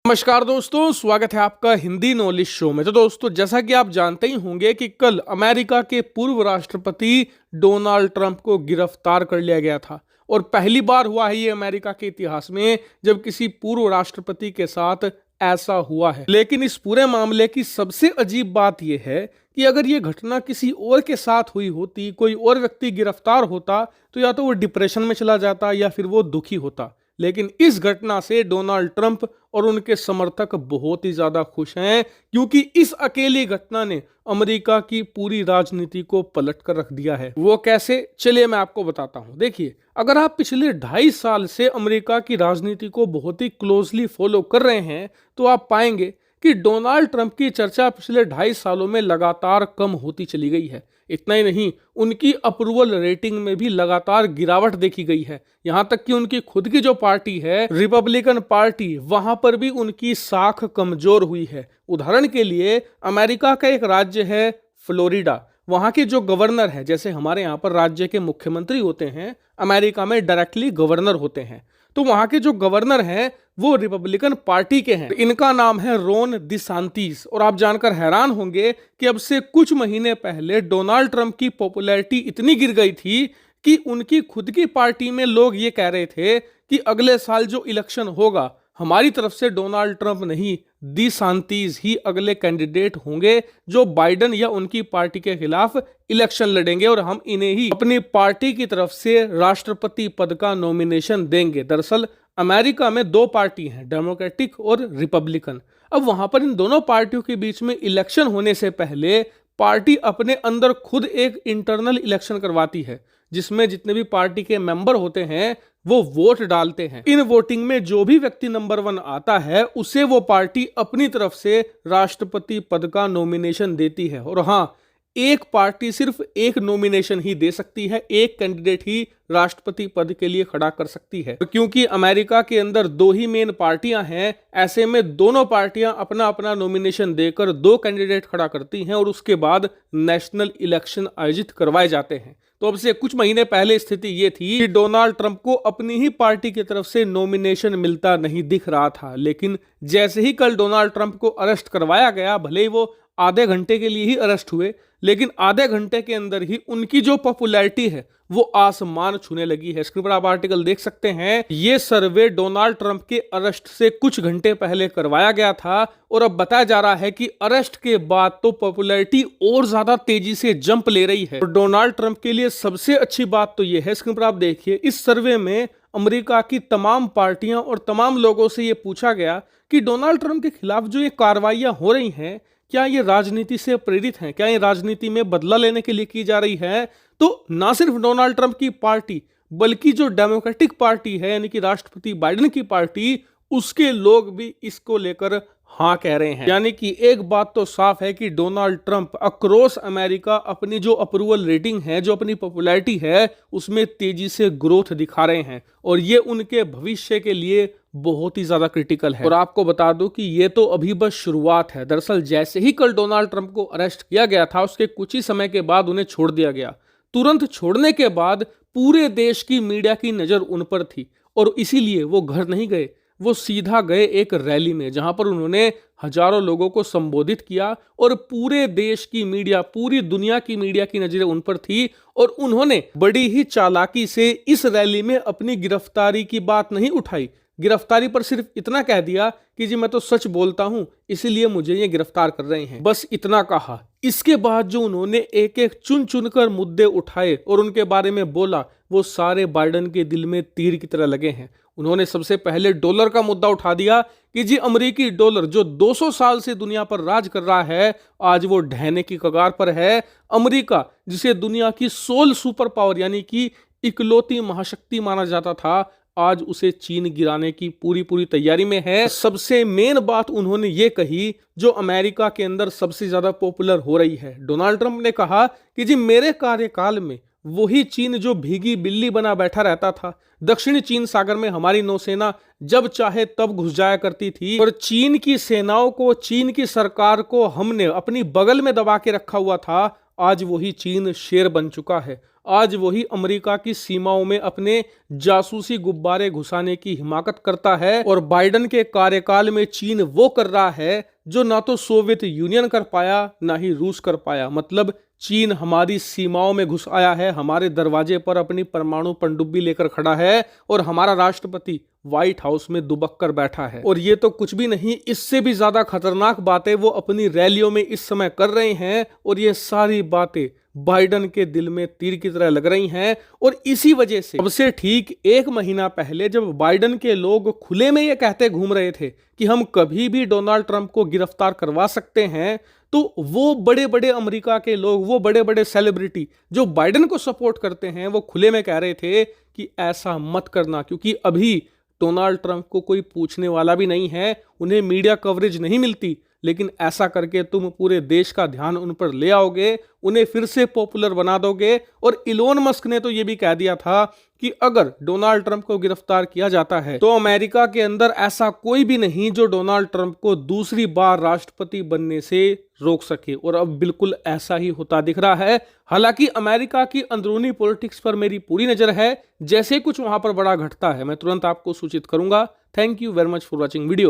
नमस्कार दोस्तों, स्वागत है आपका हिंदी नॉलेज शो में। तो दोस्तों, जैसा कि आप जानते ही होंगे कि कल अमेरिका के पूर्व राष्ट्रपति डोनाल्ड ट्रंप को गिरफ्तार कर लिया गया था और पहली बार हुआ है ये अमेरिका के इतिहास में जब किसी पूर्व राष्ट्रपति के साथ ऐसा हुआ है। लेकिन इस पूरे मामले की सबसे अजीब बात यह है कि अगर ये घटना किसी और के साथ हुई होती, कोई और व्यक्ति गिरफ्तार होता, तो या तो वो डिप्रेशन में चला जाता या फिर वो दुखी होता। लेकिन इस घटना से डोनाल्ड ट्रंप और उनके समर्थक बहुत ही ज्यादा खुश हैं, क्योंकि इस अकेली घटना ने अमेरिका की पूरी राजनीति को पलट कर रख दिया है। वो कैसे, चलिए मैं आपको बताता हूं। देखिए, अगर आप पिछले 2.5 साल से अमेरिका की राजनीति को बहुत ही क्लोजली फॉलो कर रहे हैं तो आप पाएंगे कि डोनाल्ड ट्रंप की चर्चा पिछले 2.5 सालों में लगातार कम होती चली गई है। इतना ही नहीं, उनकी अप्रूवल रेटिंग में भी लगातार गिरावट देखी गई है। यहां तक कि उनकी खुद की जो पार्टी है, रिपब्लिकन पार्टी, वहां पर भी उनकी साख कमजोर हुई है। उदाहरण के लिए अमेरिका का एक राज्य है फ्लोरिडा, वहां के जो गवर्नर है, जैसे हमारे यहाँ पर राज्य के मुख्यमंत्री होते हैं, अमेरिका में डायरेक्टली गवर्नर होते हैं, तो वहां के जो गवर्नर हैं वो रिपब्लिकन पार्टी के हैं। इनका नाम है रोन डिसांटिस। और आप जानकर हैरान होंगे कि अब से कुछ महीने पहले डोनाल्ड ट्रंप की पॉपुलैरिटी इतनी गिर गई थी कि उनकी खुद की पार्टी में लोग ये कह रहे थे कि अगले साल जो इलेक्शन होगा, हमारी तरफ से डोनाल्ड ट्रंप नहीं, डिसांटिस ही अगले कैंडिडेट होंगे जो बाइडेन या उनकी पार्टी के खिलाफ इलेक्शन लड़ेंगे और हम इन्हें ही अपनी पार्टी की तरफ से राष्ट्रपति पद का नॉमिनेशन देंगे। दरअसल अमेरिका में 2 पार्टी हैं, डेमोक्रेटिक और रिपब्लिकन। अब वहां पर इन दोनों पार्टियों के बीच में इलेक्शन होने से पहले पार्टी अपने अंदर खुद एक इंटरनल इलेक्शन करवाती है, जिसमें जितने भी पार्टी के मेंबर होते हैं वो वोट डालते हैं। इन वोटिंग में जो भी व्यक्ति नंबर 1 आता है उसे वो पार्टी अपनी तरफ से राष्ट्रपति पद का नॉमिनेशन देती है। और हाँ, एक पार्टी सिर्फ एक नॉमिनेशन ही दे सकती है, एक कैंडिडेट ही राष्ट्रपति पद के लिए खड़ा कर सकती है। तो क्योंकि अमेरिका के अंदर 2 ही मेन पार्टियां हैं, ऐसे में दोनों पार्टियां अपना अपना नॉमिनेशन देकर 2 कैंडिडेट खड़ा करती हैं और उसके बाद नेशनल इलेक्शन आयोजित करवाए जाते हैं। तो अब से कुछ महीने पहले स्थिति ये थी कि डोनाल्ड ट्रंप को अपनी ही पार्टी की तरफ से नॉमिनेशन मिलता नहीं दिख रहा था। लेकिन जैसे ही कल डोनाल्ड ट्रंप को अरेस्ट करवाया गया, भले ही वो आधे घंटे के लिए ही अरेस्ट हुए, लेकिन आधे घंटे के अंदर ही उनकी जो पॉपुलैरिटी है वो आसमान छूने लगी है। स्क्रीन पर आप आर्टिकल देख सकते हैं। ये सर्वे डोनाल्ड ट्रंप के अरेस्ट से कुछ घंटे पहले करवाया गया था और अब बताया जा रहा है कि अरेस्ट के बाद तो पॉपुलैरिटी और ज्यादा तेजी से जंप ले रही है। और डोनाल्ड ट्रंप के लिए सबसे अच्छी बात तो यह है, स्क्रीन पर आप देखिए, इस सर्वे में अमेरिका की तमाम पार्टियां और तमाम लोगों से यह पूछा गया कि डोनाल्ड ट्रंप के खिलाफ जो ये कार्रवाइयां हो रही हैं, क्या ये राजनीति से प्रेरित हैं, क्या ये राजनीति में बदला लेने के लिए की जा रही है। तो ना सिर्फ डोनाल्ड ट्रंप की पार्टी बल्कि जो डेमोक्रेटिक पार्टी है, यानी कि राष्ट्रपति बाइडेन की पार्टी, उसके लोग भी इसको लेकर हाँ कह रहे हैं। यानी कि एक बात तो साफ है कि डोनाल्ड ट्रंप अक्रॉस अमेरिका अपनी जो अप्रूवल रेटिंग है, जो अपनी पॉपुलैरिटी है, उसमें तेजी से ग्रोथ दिखा रहे हैं और ये उनके भविष्य के लिए बहुत ही ज्यादा क्रिटिकल है। और आपको बता दूं कि ये तो अभी बस शुरुआत है। दरअसल जैसे ही कल डोनाल्ड ट्रंप को अरेस्ट किया गया था, उसके कुछ ही समय के बाद उन्हें छोड़ दिया गया। तुरंत छोड़ने के बाद पूरे देश की मीडिया की नजर उन पर थी और इसीलिए वो घर नहीं गए, वो सीधा गए एक रैली में, जहां पर उन्होंने हजारों लोगों को संबोधित किया और पूरे देश की मीडिया, पूरी दुनिया की मीडिया की नजरें उन पर थी और उन्होंने बड़ी ही चालाकी से इस रैली में अपनी गिरफ्तारी की बात नहीं उठाई। गिरफ्तारी पर सिर्फ इतना कह दिया कि जी मैं तो सच बोलता हूं, इसीलिए मुझे ये गिरफ्तार कर रहे हैं, बस इतना कहा। इसके बाद जो उन्होंने एक एक चुन चुनकर मुद्दे उठाए और उनके बारे में बोला, वो सारे बाइडेन के दिल में तीर की तरह लगे हैं। उन्होंने सबसे पहले डॉलर का मुद्दा उठा दिया कि जी अमेरिकी डॉलर जो 200 साल से दुनिया पर राज कर रहा है, आज वो ढहने की कगार पर है। अमेरिका, जिसे दुनिया की सोल सुपर पावर यानी कि इकलौती महाशक्ति माना जाता था, आज उसे चीन गिराने की पूरी तैयारी में है। सबसे मेन बात उन्होंने ये कही जो अमेरिका के अंदर सबसे ज्यादा पॉपुलर हो रही है। डोनाल्ड ट्रंप ने कहा कि जी मेरे कार्यकाल में वही चीन जो भीगी बिल्ली बना बैठा रहता था, दक्षिणी चीन सागर में हमारी नौसेना जब चाहे तब घुस जाया करती थी और चीन की सेनाओं को, चीन की सरकार को हमने अपनी बगल में दबा के रखा हुआ था। आज वही चीन शेर बन चुका है। आज वही अमेरिका की सीमाओं में अपने जासूसी गुब्बारे घुसाने की हिमाकत करता है और बाइडेन के कार्यकाल में चीन वो कर रहा है जो ना तो सोवियत यूनियन कर पाया ना ही रूस कर पाया। मतलब चीन हमारी सीमाओं में घुस आया है, हमारे दरवाजे पर अपनी परमाणु पनडुब्बी लेकर खड़ा है और हमारा राष्ट्रपति व्हाइट हाउस में दुबक कर बैठा है। और ये तो कुछ भी नहीं, इससे भी ज्यादा खतरनाक बातें वो अपनी रैलियों में इस समय कर रहे हैं और ये सारी बातें बाइडेन के दिल में तीर की तरह लग रही हैं। और इसी वजह से अब से ठीक 1 महीना पहले जब बाइडेन के लोग खुले में ये कहते घूम रहे थे कि हम कभी भी डोनाल्ड ट्रंप को गिरफ्तार करवा सकते हैं, तो वो बड़े बड़े अमेरिका के लोग, वो बड़े बड़े सेलिब्रिटी जो बाइडेन को सपोर्ट करते हैं, वो खुले में कह रहे थे कि ऐसा मत करना, क्योंकि अभी डोनाल्ड ट्रंप को कोई पूछने वाला भी नहीं है, उन्हें मीडिया कवरेज नहीं मिलती। लेकिन ऐसा करके तुम पूरे देश का ध्यान उन पर ले आओगे, उन्हें फिर से पॉपुलर बना दोगे। और इलोन मस्क ने तो यह भी कह दिया था कि अगर डोनाल्ड ट्रंप को गिरफ्तार किया जाता है तो अमेरिका के अंदर ऐसा कोई भी नहीं जो डोनाल्ड ट्रंप को दूसरी बार राष्ट्रपति बनने से रोक सके। और अब बिल्कुल ऐसा ही होता दिख रहा है। हालांकि अमेरिका की अंदरूनी पॉलिटिक्स पर मेरी पूरी नजर है, जैसे कुछ वहां पर बड़ा घटता है मैं तुरंत आपको सूचित करूंगा। Thank you very much for watching video.